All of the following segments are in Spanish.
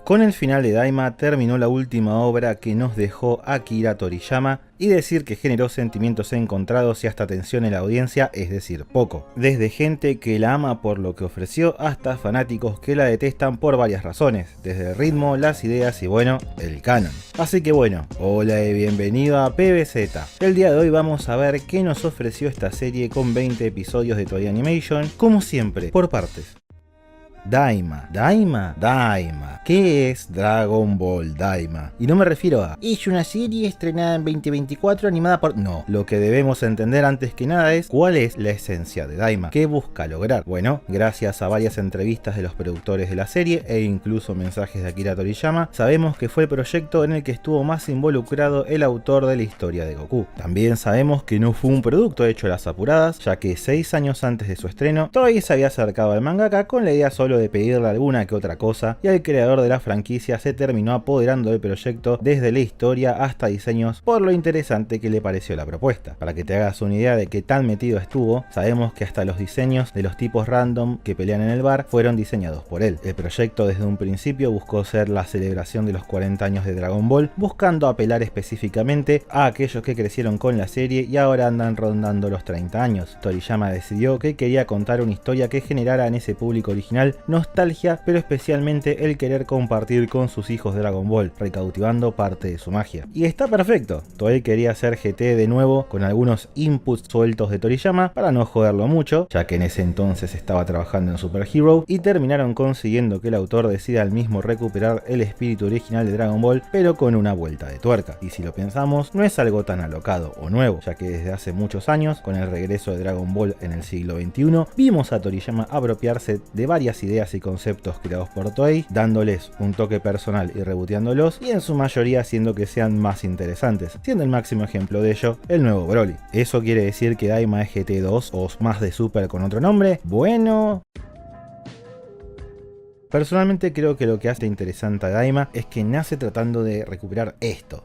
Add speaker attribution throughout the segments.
Speaker 1: Con el final de Daima terminó la última obra que nos dejó Akira Toriyama, y decir que generó sentimientos encontrados y hasta tensión en la audiencia es decir poco. Desde gente que la ama por lo que ofreció hasta fanáticos que la detestan por varias razones, desde el ritmo, las ideas y bueno, el canon. Así que bueno, hola y bienvenido a PBZ. El día de hoy vamos a ver qué nos ofreció esta serie con 20 episodios de Toei Animation, como siempre, por partes. Daima. ¿Qué es Dragon Ball Daima? Y no me refiero a es una serie estrenada en 2024 animada por... No, lo que debemos entender antes que nada es cuál es la esencia de Daima, qué busca lograr. Bueno, gracias a varias entrevistas de los productores de la serie e incluso mensajes de Akira Toriyama, sabemos que fue el proyecto en el que estuvo más involucrado el autor de la historia de Goku. También sabemos que no fue un producto hecho a las apuradas, ya que 6 años antes de su estreno, Toei se había acercado al mangaka con la idea solo de pedirle alguna que otra cosa, y el creador de la franquicia se terminó apoderando del proyecto desde la historia hasta diseños por lo interesante que le pareció la propuesta. Para que te hagas una idea de qué tan metido estuvo, sabemos que hasta los diseños de los tipos random que pelean en el bar fueron diseñados por él. El proyecto desde un principio buscó ser la celebración de los 40 años de Dragon Ball, buscando apelar específicamente a aquellos que crecieron con la serie y ahora andan rondando los 30 años. Toriyama decidió que quería contar una historia que generara en ese público original nostalgia, pero especialmente el querer compartir con sus hijos Dragon Ball, recautivando parte de su magia. Y está perfecto. Toei quería hacer GT de nuevo con algunos inputs sueltos de Toriyama para no joderlo mucho, ya que en ese entonces estaba trabajando en Super Hero, y terminaron consiguiendo que el autor decida al mismo recuperar el espíritu original de Dragon Ball, pero con una vuelta de tuerca. Y si lo pensamos, no es algo tan alocado o nuevo, ya que desde hace muchos años, con el regreso de Dragon Ball en el siglo XXI, vimos a Toriyama apropiarse de varias ideas y conceptos creados por Toei, dándoles un toque personal y reboteándolos, y en su mayoría haciendo que sean más interesantes, siendo el máximo ejemplo de ello el nuevo Broly. ¿Eso quiere decir que Daima es GT2 o más de Super con otro nombre? Bueno... Personalmente creo que lo que hace interesante a Daima es que nace tratando de recuperar esto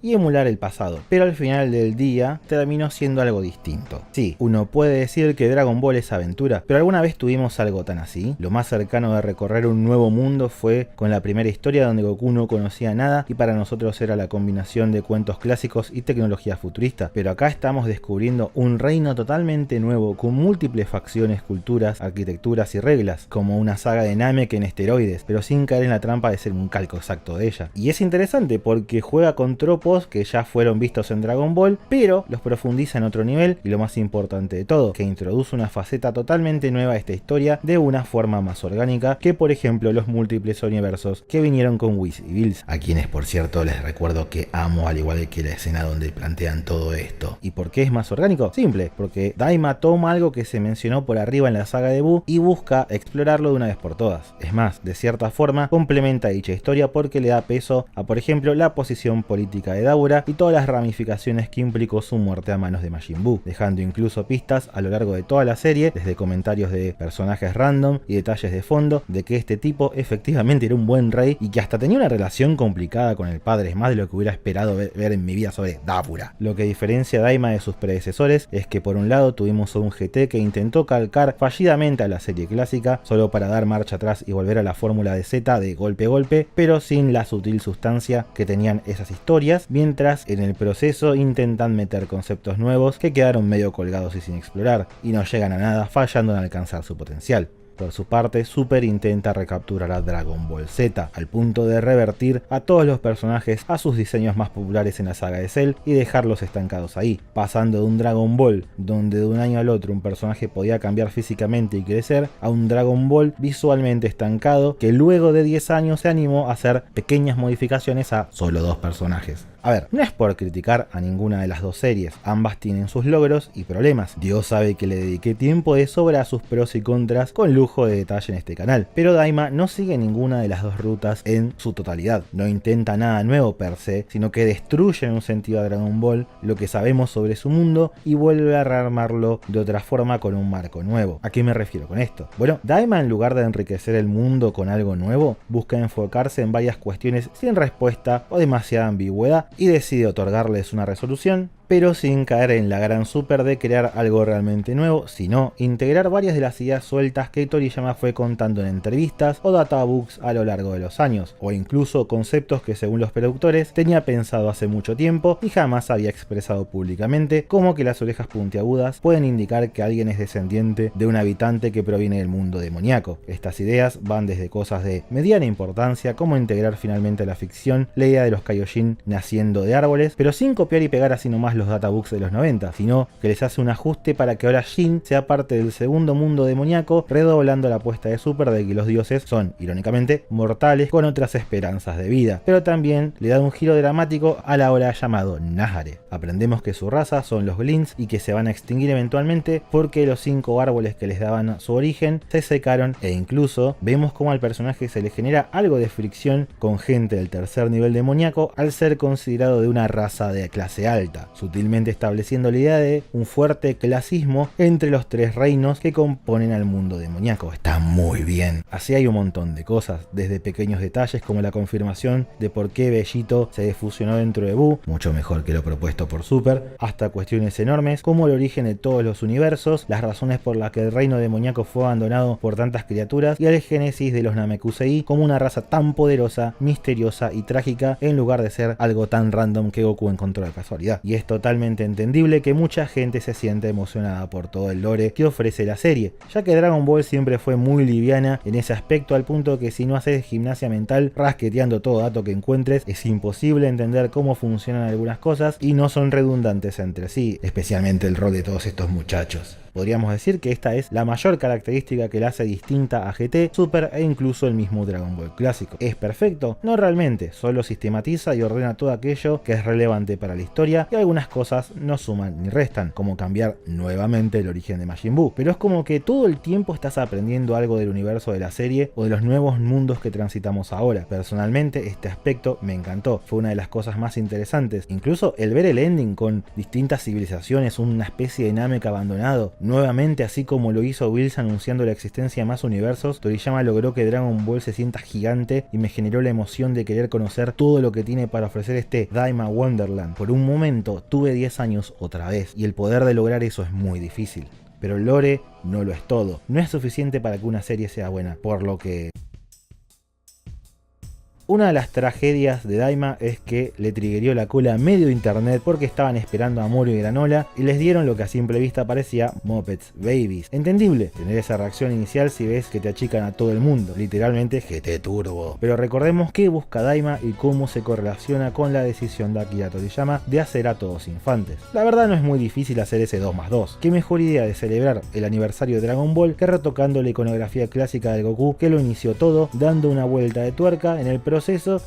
Speaker 1: y emular el pasado, pero al final del día terminó siendo algo distinto. Sí, uno puede decir que Dragon Ball es aventura, pero ¿alguna vez tuvimos algo tan así? Lo más cercano de recorrer un nuevo mundo fue con la primera historia, donde Goku no conocía nada y para nosotros era la combinación de cuentos clásicos y tecnología futurista, pero acá estamos descubriendo un reino totalmente nuevo con múltiples facciones, culturas, arquitecturas y reglas, como una saga de Namek en esteroides, pero sin caer en la trampa de ser un calco exacto de ella. Y es interesante porque juega con tropos que ya fueron vistos en Dragon Ball, pero los profundiza en otro nivel, y lo más importante de todo, que introduce una faceta totalmente nueva a esta historia de una forma más orgánica que por ejemplo los múltiples universos que vinieron con Whis y Bills, a quienes por cierto les recuerdo que amo, al igual que la escena donde plantean todo esto. ¿Y por qué es más orgánico? Simple, porque Daima toma algo que se mencionó por arriba en la saga de Buu y busca explorarlo de una vez por todas. Es más, de cierta forma complementa dicha historia porque le da peso a por ejemplo la posición política de Daura y todas las ramificaciones que implicó su muerte a manos de Majin Buu, dejando incluso pistas a lo largo de toda la serie, desde comentarios de personajes random y detalles de fondo, de que este tipo efectivamente era un buen rey y que hasta tenía una relación complicada con el padre, es más de lo que hubiera esperado ver en mi vida sobre Daura. Lo que diferencia a Daima de sus predecesores es que por un lado tuvimos a un GT que intentó calcar fallidamente a la serie clásica, solo para dar marcha atrás y volver a la fórmula de Z de golpe a golpe, pero sin la sutil sustancia que tenían esas historias, mientras en el proceso intentan meter conceptos nuevos que quedaron medio colgados y sin explorar, y no llegan a nada, fallando en alcanzar su potencial. Por su parte, Super intenta recapturar a Dragon Ball Z, al punto de revertir a todos los personajes a sus diseños más populares en la saga de Cell y dejarlos estancados ahí, pasando de un Dragon Ball donde de un año al otro un personaje podía cambiar físicamente y crecer, a un Dragon Ball visualmente estancado que luego de 10 años se animó a hacer pequeñas modificaciones a solo 2 personajes. A ver, no es por criticar a ninguna de las dos series, ambas tienen sus logros y problemas. Dios sabe que le dediqué tiempo de sobra a sus pros y contras con lujo de detalle en este canal, pero Daima no sigue ninguna de las dos rutas en su totalidad. No intenta nada nuevo per se, sino que destruye en un sentido a Dragon Ball lo que sabemos sobre su mundo y vuelve a rearmarlo de otra forma con un marco nuevo. ¿A qué me refiero con esto? Bueno, Daima, en lugar de enriquecer el mundo con algo nuevo, busca enfocarse en varias cuestiones sin respuesta o demasiada ambigüedad y decide otorgarles una resolución pero sin caer en la gran super de crear algo realmente nuevo, sino integrar varias de las ideas sueltas que Toriyama fue contando en entrevistas o databooks a lo largo de los años, o incluso conceptos que según los productores tenía pensado hace mucho tiempo y jamás había expresado públicamente, como que las orejas puntiagudas pueden indicar que alguien es descendiente de un habitante que proviene del mundo demoníaco. Estas ideas van desde cosas de mediana importancia, como integrar finalmente a la ficción la idea de los Kaioshin naciendo de árboles, pero sin copiar y pegar así nomás los databooks de los 90, sino que les hace un ajuste para que ahora Jin sea parte del segundo mundo demoníaco, redoblando la apuesta de Super de que los dioses son, irónicamente, mortales con otras esperanzas de vida, pero también le da un giro dramático al ahora llamado Nahare. Aprendemos que su raza son los Glints y que se van a extinguir eventualmente porque los 5 árboles que les daban su origen se secaron, e incluso vemos como al personaje se le genera algo de fricción con gente del tercer nivel demoníaco al ser considerado de una raza de clase alta, sutilmente estableciendo la idea de un fuerte clasismo entre los 3 reinos que componen al mundo demoníaco. Está muy bien. Así hay un montón de cosas, desde pequeños detalles como la confirmación de por qué Bellito se defusionó dentro de Buu, mucho mejor que lo propuesto por Super, hasta cuestiones enormes como el origen de todos los universos, las razones por las que el reino demoníaco fue abandonado por tantas criaturas y el génesis de los Namekusei como una raza tan poderosa, misteriosa y trágica en lugar de ser algo tan random que Goku encontró de casualidad. Y es totalmente entendible que mucha gente se siente emocionada por todo el lore que ofrece la serie, ya que Dragon Ball siempre fue muy liviana en ese aspecto, al punto que si no haces gimnasia mental rasqueteando todo dato que encuentres es imposible entender cómo funcionan algunas cosas y no son redundantes entre sí, especialmente el rol de todos estos muchachos. Podríamos decir que esta es la mayor característica que la hace distinta a GT, Super e incluso el mismo Dragon Ball clásico. ¿Es perfecto? No realmente, solo sistematiza y ordena todo aquello que es relevante para la historia y algunas cosas no suman ni restan, como cambiar nuevamente el origen de Majin Buu. Pero es como que todo el tiempo estás aprendiendo algo del universo de la serie o de los nuevos mundos que transitamos ahora. Personalmente este aspecto me encantó, fue una de las cosas más interesantes. Incluso el ver el ending con distintas civilizaciones, una especie de Namek abandonado. Nuevamente, así como lo hizo Bills anunciando la existencia de más universos, Toriyama logró que Dragon Ball se sienta gigante y me generó la emoción de querer conocer todo lo que tiene para ofrecer este Daima Wonderland. Por un momento tuve 10 años otra vez, y el poder de lograr eso es muy difícil. Pero el lore no lo es todo, no es suficiente para que una serie sea buena, por lo que... Una de las tragedias de Daima es que le triggerió la cola a medio internet porque estaban esperando a Moro y Granola y les dieron lo que a simple vista parecía Muppets Babies. Entendible tener esa reacción inicial si ves que te achican a todo el mundo, literalmente GT Turbo. Pero recordemos qué busca Daima y cómo se correlaciona con la decisión de Akira Toriyama de hacer a todos infantes. La verdad no es muy difícil hacer ese 2+2. Qué mejor idea de celebrar el aniversario de Dragon Ball que retocando la iconografía clásica del Goku que lo inició todo, dando una vuelta de tuerca en el proceso,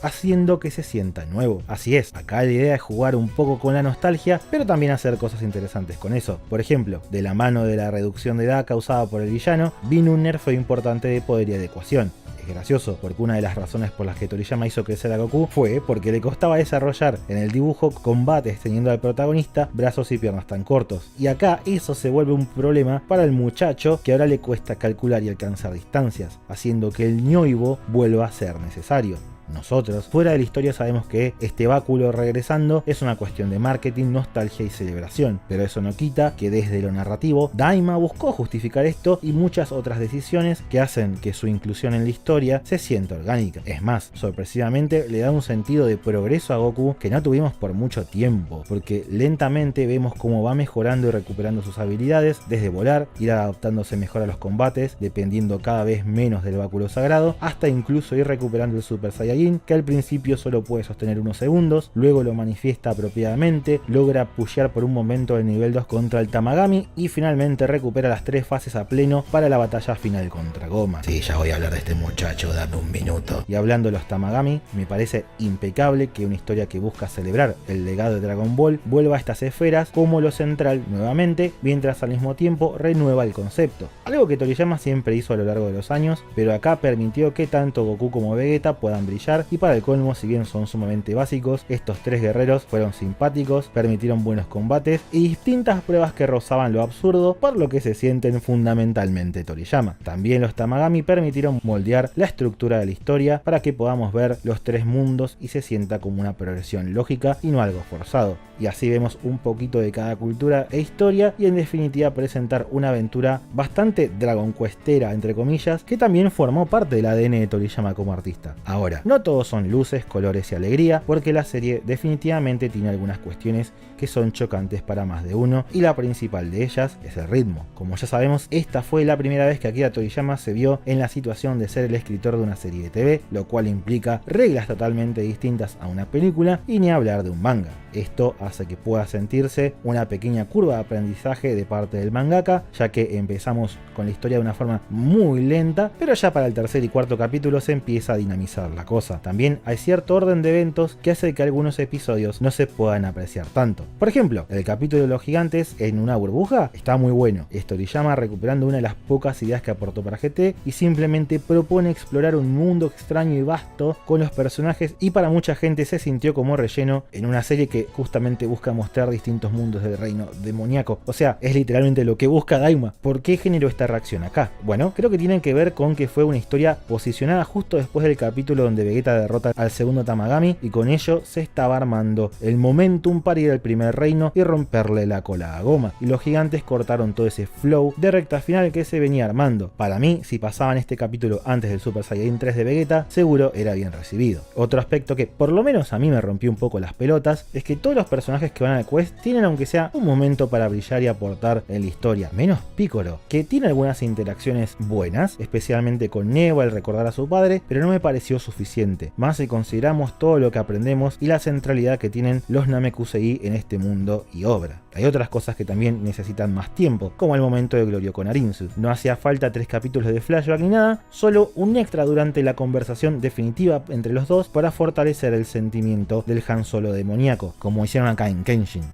Speaker 1: haciendo que se sienta nuevo. Así es, acá la idea es jugar un poco con la nostalgia, pero también hacer cosas interesantes con eso. Por ejemplo, de la mano de la reducción de edad causada por el villano, vino un nerfeo importante de poder y adecuación. Es gracioso, porque una de las razones por las que Toriyama hizo crecer a Goku fue porque le costaba desarrollar en el dibujo combates teniendo al protagonista brazos y piernas tan cortos. Y acá eso se vuelve un problema para el muchacho que ahora le cuesta calcular y alcanzar distancias, haciendo que el ñoibo vuelva a ser necesario. Nosotros, fuera de la historia, sabemos que este báculo regresando es una cuestión de marketing, nostalgia y celebración, pero eso no quita que desde lo narrativo, Daima buscó justificar esto y muchas otras decisiones que hacen que su inclusión en la historia se sienta orgánica. Es más, sorpresivamente le da un sentido de progreso a Goku que no tuvimos por mucho tiempo, porque lentamente vemos cómo va mejorando y recuperando sus habilidades, desde volar, ir adaptándose mejor a los combates, dependiendo cada vez menos del báculo sagrado, hasta incluso ir recuperando el Super Saiyan, que al principio solo puede sostener unos segundos, luego lo manifiesta apropiadamente, logra pushear por un momento el nivel 2 contra el Tamagami y finalmente recupera las 3 fases a pleno para la batalla final contra Goma. Sí, ya voy a hablar de este muchacho, dame un minuto. Y hablando de los Tamagami, me parece impecable que una historia que busca celebrar el legado de Dragon Ball vuelva a estas esferas como lo central nuevamente, mientras al mismo tiempo renueva el concepto. Algo que Toriyama siempre hizo a lo largo de los años, pero acá permitió que tanto Goku como Vegeta puedan brillar brillar, y para el colmo, si bien son sumamente básicos, estos 3 guerreros fueron simpáticos, permitieron buenos combates y distintas pruebas que rozaban lo absurdo, por lo que se sienten fundamentalmente Toriyama. También los Tamagami permitieron moldear la estructura de la historia para que podamos ver los 3 mundos y se sienta como una progresión lógica y no algo forzado. Y así vemos un poquito de cada cultura e historia, y en definitiva presentar una aventura bastante Dragon Questera, entre comillas, que también formó parte del ADN de Toriyama como artista. Ahora, no todos son luces, colores y alegría, porque la serie definitivamente tiene algunas cuestiones que son chocantes para más de uno, y la principal de ellas es el ritmo. Como ya sabemos, esta fue la primera vez que Akira Toriyama se vio en la situación de ser el escritor de una serie de TV, lo cual implica reglas totalmente distintas a una película, y ni hablar de un manga. Esto hace que pueda sentirse una pequeña curva de aprendizaje de parte del mangaka, ya que empezamos con la historia de una forma muy lenta, pero ya para el tercer y cuarto capítulo se empieza a dinamizar la cosa. También hay cierto orden de eventos que hace que algunos episodios no se puedan apreciar tanto. Por ejemplo, el capítulo de los gigantes en una burbuja está muy bueno. Es Toriyama recuperando una de las pocas ideas que aportó para GT y simplemente propone explorar un mundo extraño y vasto con los personajes, y para mucha gente se sintió como relleno en una serie que justamente busca mostrar distintos mundos del reino demoníaco. O sea, es literalmente lo que busca Daima. ¿Por qué generó esta reacción acá? Bueno, creo que tiene que ver con que fue una historia posicionada justo después del capítulo donde Vegeta derrota al segundo Tamagami, y con ello se estaba armando el momentum para ir al primer reino y romperle la cola a Goma, y los gigantes cortaron todo ese flow de recta final que se venía armando. Para mí, si pasaban este capítulo antes del Super Saiyajin 3 de Vegeta, seguro era bien recibido. Otro aspecto que por lo menos a mí me rompió un poco las pelotas es que todos los personajes que van al quest tienen aunque sea un momento para brillar y aportar en la historia, menos Piccolo, que tiene algunas interacciones buenas, especialmente con Neo al recordar a su padre, pero no me pareció suficiente, más si consideramos todo lo que aprendemos y la centralidad que tienen los Namekusei en este mundo y obra. Hay otras cosas que también necesitan más tiempo, como el momento de Glorio con Arinzu. No hacía falta 3 capítulos de flashback ni nada, solo un extra durante la conversación definitiva entre los dos para fortalecer el sentimiento del Han Solo demoníaco, como hicieron acá en Kenshin.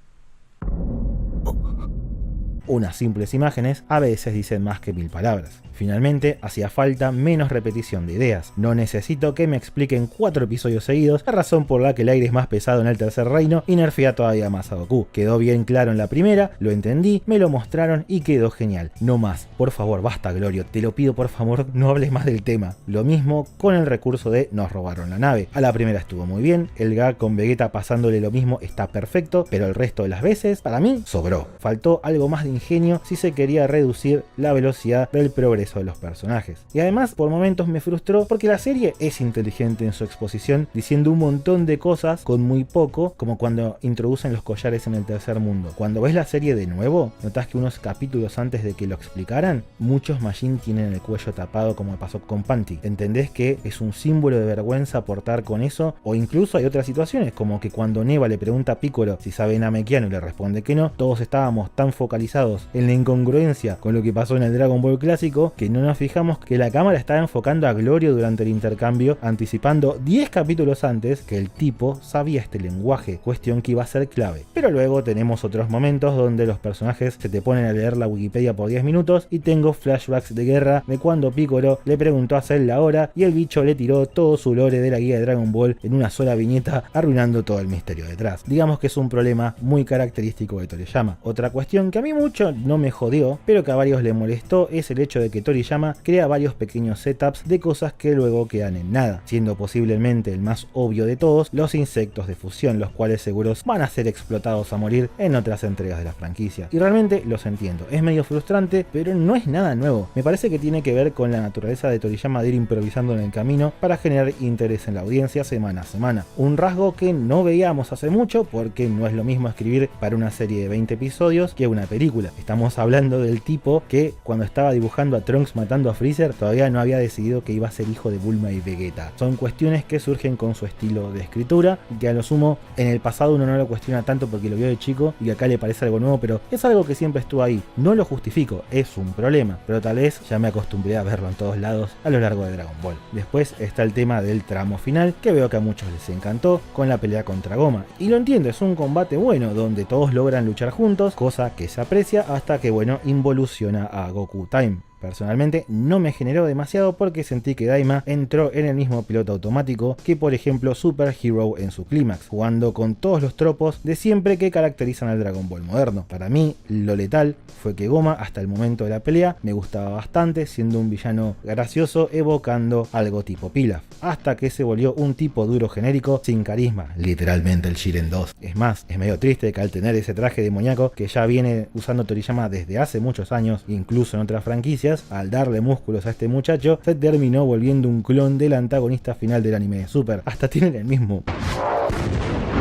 Speaker 1: Unas simples imágenes a veces dicen más que 1000 palabras. Finalmente, hacía falta menos repetición de ideas. No necesito que me expliquen 4 episodios seguidos la razón por la que el aire es más pesado en el tercer reino y nerfea todavía más a Goku. Quedó bien claro en la primera, lo entendí, me lo mostraron y quedó genial. No más, por favor, basta Glorio, te lo pido por favor, no hables más del tema. Lo mismo con el recurso de nos robaron la nave. A la primera estuvo muy bien, el gag con Vegeta pasándole lo mismo está perfecto, pero el resto de las veces, para mí, sobró. Faltó algo más de ingenio si se quería reducir la velocidad del progreso de los personajes. Y además, por momentos me frustró porque la serie es inteligente en su exposición, diciendo un montón de cosas con muy poco, como cuando introducen los collares en el tercer mundo. Cuando ves la serie de nuevo, notas que unos capítulos antes de que lo explicaran, muchos Majin tienen el cuello tapado como pasó con Panty. ¿Entendés que es un símbolo de vergüenza portar con eso? O incluso hay otras situaciones, como que cuando Neva le pregunta a Piccolo si sabe Namekiano y le responde que no, todos estábamos tan focalizados en la incongruencia con lo que pasó en el Dragon Ball clásico que no nos fijamos que la cámara estaba enfocando a Glorio durante el intercambio, anticipando 10 capítulos antes que el tipo sabía este lenguaje, cuestión que iba a ser clave. Pero luego tenemos otros momentos donde los personajes se te ponen a leer la Wikipedia por 10 minutos y tengo flashbacks de guerra de cuando Piccolo le preguntó a Cell la hora y el bicho le tiró todo su lore de la guía de Dragon Ball en una sola viñeta, arruinando todo el misterio detrás. Digamos que es un problema muy característico de Toriyama. Otra cuestión que a mí mucho no me jodió, pero que a varios le molestó, es el hecho de que Toriyama crea varios pequeños setups de cosas que luego quedan en nada, siendo posiblemente el más obvio de todos los insectos de fusión, los cuales seguros van a ser explotados a morir en otras entregas de la franquicia. Y realmente los entiendo, es medio frustrante, pero no es nada nuevo. Me parece que tiene que ver con la naturaleza de Toriyama de ir improvisando en el camino para generar interés en la audiencia semana a semana. Un rasgo que no veíamos hace mucho, porque no es lo mismo escribir para una serie de 20 episodios que una película. Estamos hablando del tipo que cuando estaba dibujando a Trunks matando a Freezer todavía no había decidido que iba a ser hijo de Bulma y Vegeta. Son cuestiones que surgen con su estilo de escritura y que a lo sumo en el pasado uno no lo cuestiona tanto porque lo vio de chico y acá le parece algo nuevo, pero es algo que siempre estuvo ahí. No lo justifico, es un problema, pero tal vez ya me acostumbré a verlo en todos lados a lo largo de Dragon Ball. Después está el tema del tramo final, que veo que a muchos les encantó, con la pelea contra Goma. Y lo entiendo, es un combate bueno, donde todos logran luchar juntos, cosa que se aprecia hasta que, bueno, involuciona a Goku Time. Personalmente no me generó demasiado porque sentí que Daima entró en el mismo piloto automático que por ejemplo Super Hero en su clímax, jugando con todos los tropos de siempre que caracterizan al Dragon Ball moderno. Para mí, lo letal fue que Goma hasta el momento de la pelea me gustaba bastante, siendo un villano gracioso evocando algo tipo Pilaf, hasta que se volvió un tipo duro genérico sin carisma, literalmente el Jiren 2. Es más, es medio triste que al tener ese traje demoníaco que ya viene usando Toriyama desde hace muchos años, incluso en otras franquicias, al darle músculos a este muchacho, se terminó volviendo un clon del antagonista final del anime de Super. Hasta tienen el mismo.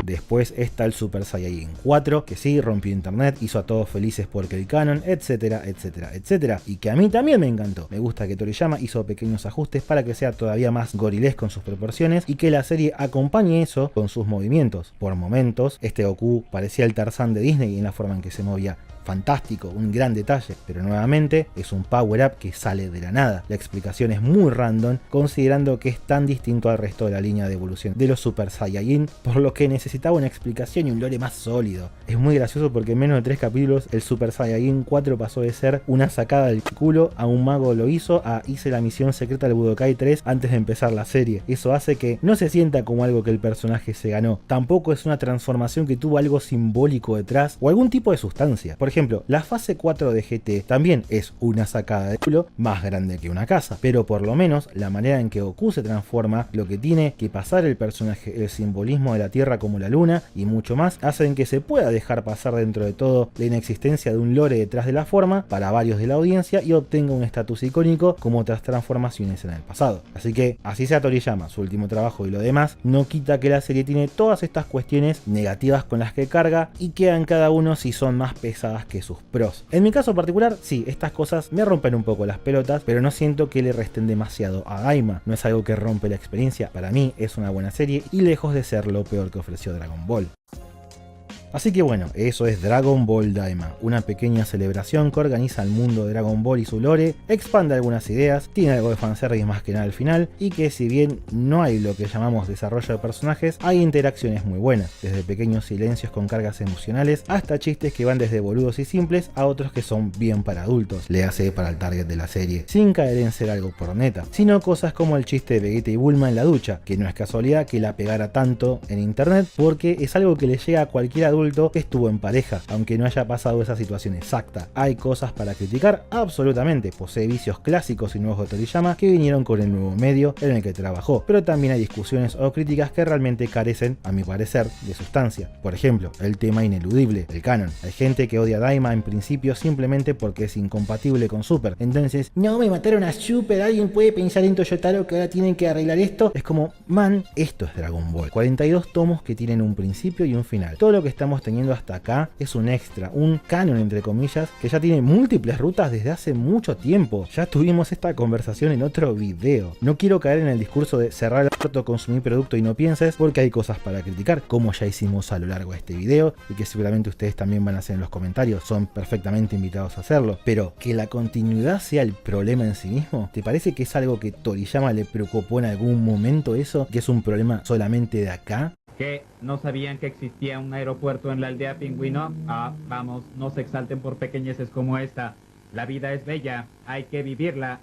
Speaker 1: Después está el Super Saiyajin 4, que sí rompió internet, hizo a todos felices porque el canon, etcétera, etcétera, etcétera. Y que a mí también me encantó. Me gusta que Toriyama hizo pequeños ajustes para que sea todavía más gorilesco en sus proporciones y que la serie acompañe eso con sus movimientos. Por momentos, este Goku parecía el Tarzán de Disney en la forma en que se movía. Fantástico, un gran detalle, pero nuevamente es un power up que sale de la nada. La explicación es muy random, considerando que es tan distinto al resto de la línea de evolución de los Super Saiyajin, por lo que necesitaba una explicación y un lore más sólido. Es muy gracioso porque en menos de 3 capítulos el Super Saiyajin 4 pasó de ser una sacada del culo a un mago lo hizo a hice la misión secreta del Budokai 3 antes de empezar la serie. Eso hace que no se sienta como algo que el personaje se ganó, tampoco es una transformación que tuvo algo simbólico detrás o algún tipo de sustancia. Por ejemplo, la fase 4 de GT también es una sacada de culo más grande que una casa, pero por lo menos la manera en que Goku se transforma, lo que tiene que pasar el personaje, el simbolismo de la Tierra como la Luna y mucho más, hacen que se pueda dejar pasar dentro de todo la inexistencia de un lore detrás de la forma para varios de la audiencia y obtenga un estatus icónico como otras transformaciones en el pasado. Así que, así sea Toriyama, su último trabajo y lo demás, no quita que la serie tiene todas estas cuestiones negativas con las que carga y quedan cada uno si son más pesadas que sus pros. En mi caso particular, sí, estas cosas me rompen un poco las pelotas, pero no siento que le resten demasiado a Daima. No es algo que rompe la experiencia, para mí es una buena serie y lejos de ser lo peor que ofreció Dragon Ball. Así que bueno, eso es Dragon Ball Daima, una pequeña celebración que organiza el mundo de Dragon Ball y su lore, expande algunas ideas, tiene algo de fanservice más que nada al final, y que si bien no hay lo que llamamos desarrollo de personajes, hay interacciones muy buenas, desde pequeños silencios con cargas emocionales, hasta chistes que van desde boludos y simples a otros que son bien para adultos, le hace para el target de la serie, sin caer en ser algo por neta, sino cosas como el chiste de Vegeta y Bulma en la ducha, que no es casualidad que la pegara tanto en internet, porque es algo que le llega a cualquier adulto que estuvo en pareja, aunque no haya pasado esa situación exacta. Hay cosas para criticar, absolutamente, posee vicios clásicos y nuevos de Toriyama que vinieron con el nuevo medio en el que trabajó, pero también hay discusiones o críticas que realmente carecen, a mi parecer, de sustancia. Por ejemplo, el tema ineludible, el canon. Hay gente que odia a Daima en principio simplemente porque es incompatible con Super, entonces, no me mataron a Super, alguien puede pensar en Toyotaro que ahora tienen que arreglar esto. Es como, man, esto es Dragon Ball, 42 tomos que tienen un principio y un final. Todo lo que estamos teniendo hasta acá es un extra, un canon entre comillas, que ya tiene múltiples rutas desde hace mucho tiempo. Ya tuvimos esta conversación en otro video. No quiero caer en el discurso de cerrar el orto, consumir producto y no pienses, porque hay cosas para criticar, como ya hicimos a lo largo de este video, y que seguramente ustedes también van a hacer en los comentarios, son perfectamente invitados a hacerlo. Pero que la continuidad sea el problema en sí mismo, ¿te parece que es algo que Toriyama le preocupó en algún momento eso? ¿Que es un problema solamente de acá?
Speaker 2: ¿Qué? ¿No sabían que existía un aeropuerto en la aldea Pingüino? Ah, vamos, no se exalten por pequeñeces como esta. La vida es bella, hay que vivirla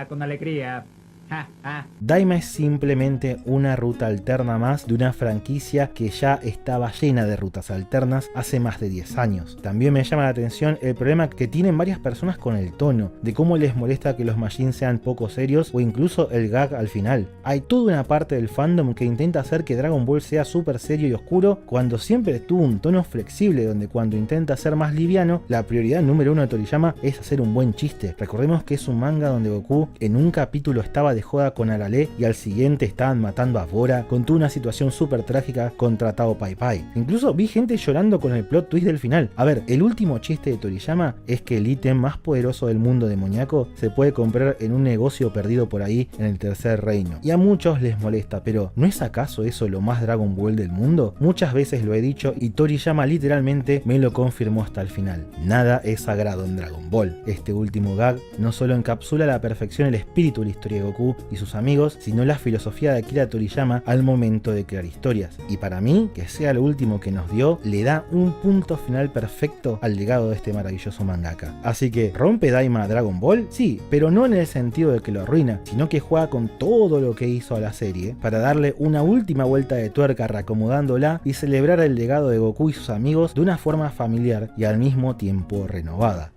Speaker 2: con alegría. Ja, ja.
Speaker 1: Daima es simplemente una ruta alterna más de una franquicia que ya estaba llena de rutas alternas hace más de 10 años. También me llama la atención el problema que tienen varias personas con el tono, de cómo les molesta que los Majin sean poco serios o incluso el gag al final. Hay toda una parte del fandom que intenta hacer que Dragon Ball sea súper serio y oscuro cuando siempre tuvo un tono flexible, donde cuando intenta ser más liviano, la prioridad número 1 de Toriyama es hacer un buen chiste. Recordemos que es un manga donde Goku en un capítulo estaba de joda con Arale y al siguiente estaban matando a Bora, con toda una situación súper trágica contra Tao Pai Pai. Incluso vi gente llorando con el plot twist del final. A ver, el último chiste de Toriyama es que el ítem más poderoso del mundo demoníaco se puede comprar en un negocio perdido por ahí en el tercer reino. Y a muchos les molesta, pero ¿no es acaso eso lo más Dragon Ball del mundo? Muchas veces lo he dicho y Toriyama literalmente me lo confirmó hasta el final. Nada es sagrado en Dragon Ball. Este último gag no solo encapsula a la perfección el espíritu de la historia de Goku, Goku y sus amigos, sino la filosofía de Akira Toriyama al momento de crear historias. Y para mí, que sea lo último que nos dio, le da un punto final perfecto al legado de este maravilloso mangaka. Así que, ¿rompe Daima Dragon Ball? Sí, pero no en el sentido de que lo arruina, sino que juega con todo lo que hizo a la serie para darle una última vuelta de tuerca reacomodándola y celebrar el legado de Goku y sus amigos de una forma familiar y al mismo tiempo renovada.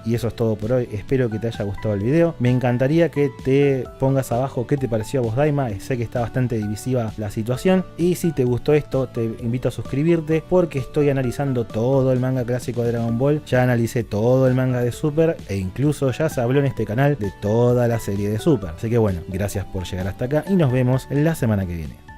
Speaker 1: Y eso es todo por hoy, espero que te haya gustado el video. Me encantaría que te pongas abajo qué te pareció a vos Daima, sé que está bastante divisiva la situación. Y si te gustó esto, te invito a suscribirte porque estoy analizando todo el manga clásico de Dragon Ball. Ya analicé todo el manga de Super e incluso ya se habló en este canal de toda la serie de Super. Así que bueno, gracias por llegar hasta acá y nos vemos la semana que viene.